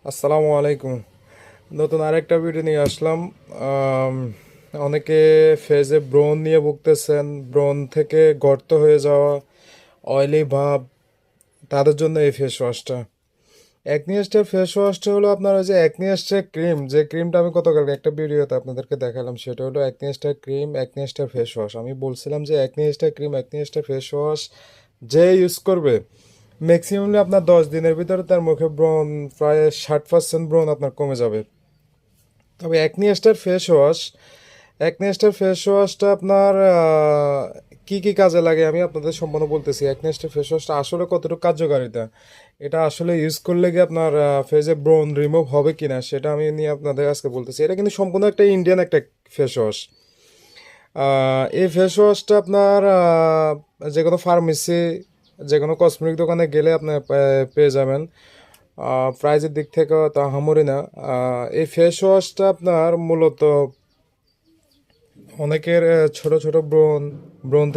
আসসালামু আলাইকুম। নতুন আরেকটা ভিডিও নিয়ে আসলাম। আম, অনেকে ফেজে ব্রণ নিয়ে ভুগতেছেন, ব্রণ থেকে গর্ত হয়ে যাওয়া, অয়েলি ভাব, তাদের জন্য এই ফেস ওয়াশটা। অ্যাকনিস্টের ফেস ওয়াশটা হলো আপনার ওই যে অ্যাকনিস্টের ক্রিম, যে ক্রিমটা আমি গতকাল একটা ভিডিওতে আপনাদেরকে দেখালাম, সেটা হলো অ্যাকনিস্টের ক্রিম, অ্যাকনিস্টের ফেস ওয়াশ। আমি বলছিলাম যে অ্যাকনিস্টের ক্রিম, অ্যাকনিস্টের ফেস ওয়াশ যে ইউজ করবে ম্যাক্সিমামলি আপনার 10 দিনের ভিতরে তার মুখে ব্রণ প্রায় 60% ব্রণ আপনার কমে যাবে। তবে অ্যাকনিস্টের ফেস ওয়াশ, অ্যাকনেস্টের ফেস ওয়াশটা আপনার কি কি কাজে লাগে আমি আপনাদের সম্পূর্ণ বলতেছি। অ্যাকনেস্টের ফেস ওয়াশটা আসলে কতটুকু কার্যকারিতা, এটা আসলে ইউজ করলে কি আপনার ফেসে ব্রণ রিমুভ হবে কিনা, সেটা আমি নিয়ে আপনাদের আজকে বলতেছি। এটা কিন্তু সম্পূর্ণ একটা ইন্ডিয়ান একটা ফেস ওয়াশ। এই ফেস ওয়াশটা আপনার যে কোনো ফার্মেসি, যে কোনো কসমেটিক দোকানে গেলে আপনার পেয়ে যাবেন। প্রাইজের দিক থেকেও তা হামরি না। এই ফেস ওয়াশটা আপনার মূলত অনেকের ছোট ছোট ব্রণ ব্রণ